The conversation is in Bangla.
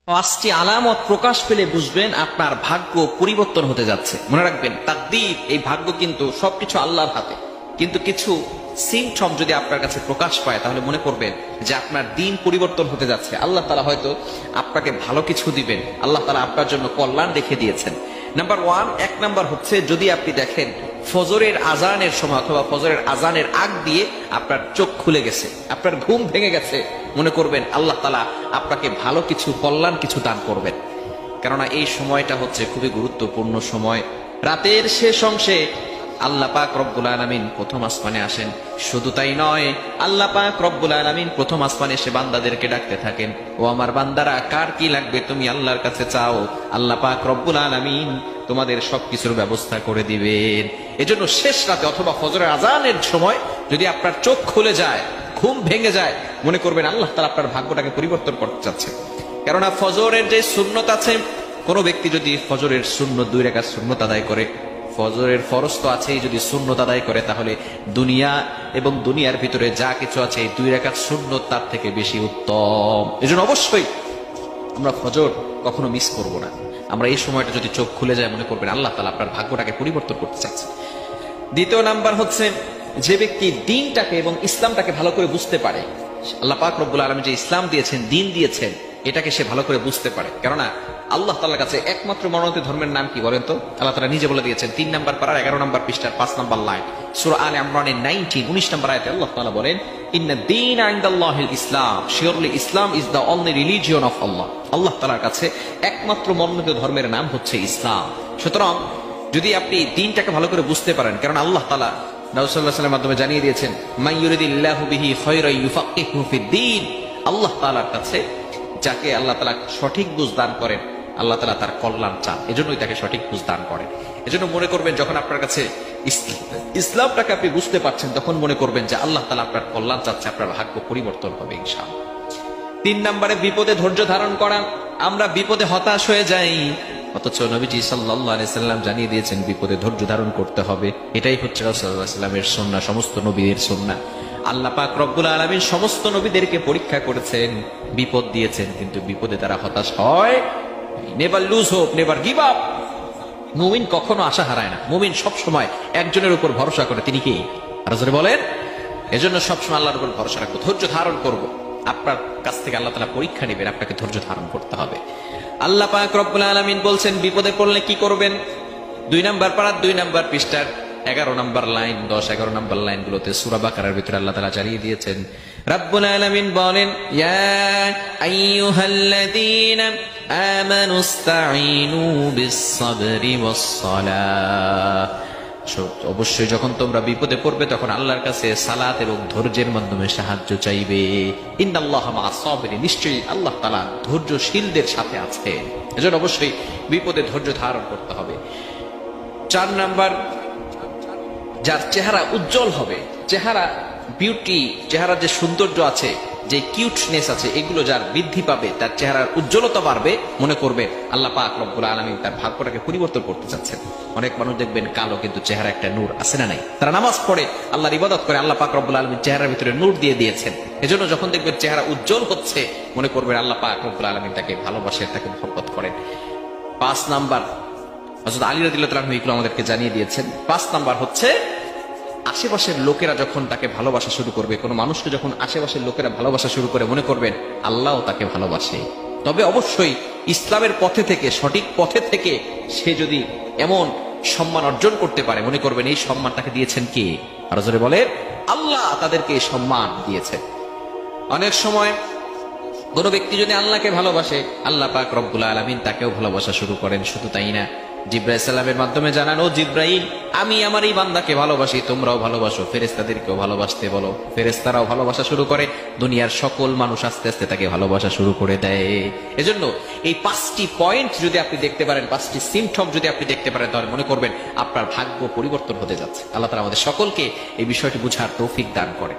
পাঁচটি আলামত প্রকাশ পেলে বুঝবেন আপনার ভাগ্য পরিবর্তন হতে যাচ্ছে। মনে রাখবেন, তাকদীর, এই ভাগ্য কিন্তু সবকিছু আল্লাহর হাতে। কিন্তু কিছু সিমটম যদি আপনার কাছে প্রকাশ পায় তাহলে মনে করবেন যে আপনার দিন পরিবর্তন হতে যাচ্ছে। আল্লাহ তাআলা হয়তো আপনাকে ভালো কিছু দিবেন, আল্লাহ তাআলা আপনার জন্য কল্যাণ রেখে দিয়েছেন। নাম্বার ওয়ান, এক নাম্বার হচ্ছে, যদি আপনি দেখেন ফজরের আজানের সময় অথবা ফজরের আজানের আগ দিয়ে আপনার চোখ খুলে গেছে, আপনার ঘুম ভেঙে গেছে, মনে করবেন আল্লাহ তাআলা আপনাকে ভালো কিছু, কল্যাণ কিছু দান করবেন। কেননা এই সময়টা হচ্ছে খুবই গুরুত্বপূর্ণ সময়। রাতের শেষ অংশে আল্লাহ পাক রব্বুল আলামিন প্রথম আসমানে আসেন। শুধু তাই নয়, আল্লাহ পাক রব্বুল আলামিন প্রথম আসমানে এসে বান্দাদেরকে ডাকতে থাকেন, ও আমার বান্দারা, কার কি লাগবে তুমি আল্লাহর কাছে চাও, আল্লাহ পাক রব্বুল আলামিন তোমাদের সবকিছুর ব্যবস্থা করে দিবেন। এজন্য শেষ রাতে অথবা ফজরের আজানের সময় যদি আপনার চোখ খুলে যায়, ঘুম ভেঙে যায়, মনে করবেন আল্লাহ তাআলা আপনার ভাগ্যটাকে পরিবর্তন করতে চাচ্ছে। কেননা ফজরের যে সুন্নত আছে, কোনো ব্যক্তি যদি ফজরের সুন্নত 2 রাকাত সুন্নত আদায় করে, ফজরের ফরজ তো আছেই, যদি সুন্নত আদায় করে তাহলে দুনিয়া এবং দুনিয়ার ভিতরে যা কিছু আছে এই 2 রাকাত সুন্নত তার থেকে বেশি উত্তম। এজন্য অবশ্যই আমরা ফজর কখনো মিস করব না। আমরা এই সময়টা যদি চোখ খুলে যায়, মনে করবেন আল্লাহ তাআলা আপনার ভাগ্যটাকে পরিবর্তন করতে চাচ্ছে। দ্বিতীয় নাম্বার হচ্ছে, যে ব্যক্তি দ্বীনটাকে এবং ইসলামটাকে ভালো করে বুঝতে পারে, আল্লাহ পাক রব্বুল আলামিন যে ইসলাম দিয়েছেন, দ্বীন দিয়েছেন, এটাকে সে ভালো করে বুঝতে পারে। কেননা আল্লাহ তাআলার কাছে একমাত্র মনোনীত ধর্মের নাম কি বলেন তো? আল্লাহ তাআলা নিজে বলে দিয়েছেন 3 নম্বর পারার 11 নম্বর পৃষ্ঠার 5 নম্বর লাইন, সূরা আলে ইমরানের 19 নম্বর আয়াতে আল্লাহ তাআলা বলেন, ইন্নাদ দীনা ইনদাল্লাহিল ইসলাম, surely Islam is the only religion of Allah. আল্লাহ তাআলার কাছে একমাত্র মনোনীত ধর্মের নাম হচ্ছে ইসলাম। সুতরাং যদি আপনি দ্বীনটাকে ভালো করে বুঝতে পারেন, কারণ আল্লাহ তাআলা রাসূল সাল্লাল্লাহু আলাইহি ওয়াসাল্লামের মাধ্যমে জানিয়ে দিয়েছেন, মান ইউরিদিল্লাহু বিহি খায়রান ইউফাক্কিহু ফিদ্দীন। আল্লাহ তাআলার কাছে যাকে আল্লাহ তাআলা সঠিক বুঝ দান করেন, আল্লাহ তাআলা তার কল্যাণ চান, এজন্যই তাকে সঠিক বুঝ দান করেন। এজন্য মনে করবেন যখন আপনার কাছে ইসলামটাকে আপনি বুঝতে পারছেন, তখন মনে করবেন যে আল্লাহ তাআলা আপনার কল্যাণ চাচ্ছে, আপনার ভাগ্য পরিবর্তন হবে ইনশাআল্লাহ। 3 নম্বরে, বিপদে ধৈর্য ধারণ করা। আমরা বিপদে হতাশ হয়ে যাই, অথচ নবীজি সাল্লাল্লাহু আলাইহি সাল্লাম জানিয়ে দিয়েছেন বিপদে ধৈর্য ধারণ করতে হবে। এটাই হচ্ছে রাসূলুল্লাহ সাল্লাল্লাহু আলাইহি ওয়াসাল্লামের সুন্নাহ, সমস্ত নবীদের সুন্নাহ। আল্লাহ পাক রব্বুল আলামিন সমস্ত নবীদেরকে পরীক্ষা করেছেন, বিপদ দিয়েছেন, কিন্তু বিপদে তারা হতাশ হয়। Never lose hope, never give up. মুমিন কখনো আশা হারায় না। মুমিন সব সময় একজনের উপর ভরসা করে, তিনি কি? আর জোরে বলেন। এজন্য সবসময় আল্লাহর উপর ভরসা রাখবো, ধৈর্য ধারণ করব। আপনার কাছ থেকে আল্লাহ তাআলা পরীক্ষা নেবেন, আপনাকে ধৈর্য ধারণ করতে হবে। আল্লাহ পাক রব্বুল আলামিন বলছেন বিপদে পড়লে কি করবেন। 2 নম্বর পারা 2 নম্বর পৃষ্ঠার 11 নম্বর লাইন, 10-11 নম্বর লাইনগুলোতে সূরা বাকারার ভিতরে আল্লাহ তাআলা জানিয়ে দিয়েছেন, রব্বুল আলামিন বলেন, ইয়া আইয়ুহাল্লাযীনা আমানুস্তাঈনু বিস-সাবরি ওয়াস-সালাহ। অবশ্যই যখন তোমরা বিপদে পড়বে তখন আল্লাহর কাছে সালাত এবং ধৈর্যের মাধ্যমে সাহায্য চাইবে। ইন্নাল্লাহা মা'আস-সাবিরিন, নিশ্চয়ই আল্লাহ তাআলা ধৈর্যশীলদের সাথে আছেন। এজন্য অবশ্যই বিপদে ধৈর্য ধারণ করতে হবে। 4 নাম্বার, যার চেহারা উজ্জ্বল হবে, চেহারা বিউটি, চেহারা যে সৌন্দর্য আছে, যে কিউটনেস আছে, এগুলো যার বৃদ্ধি পাবে, তার চেহারার উজ্জ্বলতা বাড়বে, মনে করবে আল্লাহ পাক রব্বুল আলামিন তার ভাগ্যটাকে পরিবর্তন করতে চাচ্ছেন। অনেক মানুষ দেখবেন কালো, কিন্তু চেহারা একটা নূর আছে না নাই? তারা নামাজ পড়ে, আল্লাহর ইবাদত করে, আল্লাহ পাক রব্বুল আলামিন চেহারার ভিতরে নূর দিয়ে দিয়েছেন। এজন্য যখন দেখবেন চেহারা উজ্জ্বল হচ্ছে, মনে করবেন আল্লাহ পাক রব্বুল আলামিন তাকে ভালোবাসেন, তাকে মহব্বত করেন। 5 নাম্বার, হযরত আলী রাদিয়াল্লাহু তাআলা এগুলো আমাদেরকে জানিয়ে দিয়েছেন। 5 নাম্বার হচ্ছে, আশেপাশের লোকেরা যখন তাকে ভালোবাসা শুরু করবে, কোন মানুষকে যখন আশেপাশের লোকেরা ভালোবাসা শুরু করে, মনে করবেন আল্লাহও তাকে ভালোবাসে। তবে অবশ্যই ইসলামের পথে থেকে, সঠিক পথে থেকে সে যদি এমন সম্মান অর্জন করতে পারে, মনে করবেন এই সম্মানটাকে দিয়েছেন কে? আরো জোরে বলে, আল্লাহ তাদেরকে এই সম্মান দিয়েছেন। অনেক সময় কোন ব্যক্তি যদি আল্লাহকে ভালোবাসে, আল্লাহ পাক রব্বুল আলামিন তাকেও ভালোবাসা শুরু করেন। শুধু তাই না, জিবরাইল সালামের মাধ্যমে জানান, ও জিবরাইল, আমি আমার এই বান্দাকে ভালোবাসি, তোমরাও ভালোবাসো, ফেরেশতাদেরকেও ভালোবাসতে বলো। ফেরেশতারাও ভালোবাসা শুরু করে, দুনিয়ার সকল মানুষ আস্তে আস্তে তাকে ভালোবাসা শুরু করে দেয়। এজন্য এই 5টি পয়েন্ট যদি আপনি দেখতে পারেন, 5টি সিমটম যদি আপনি দেখতে পারেন, তাহলে মনে করবেন আপনার ভাগ্য পরিবর্তন হতে যাচ্ছে। আল্লাহ তাআলা আমাদের সকলকে এই বিষয়টি বুঝার তৌফিক দান করে।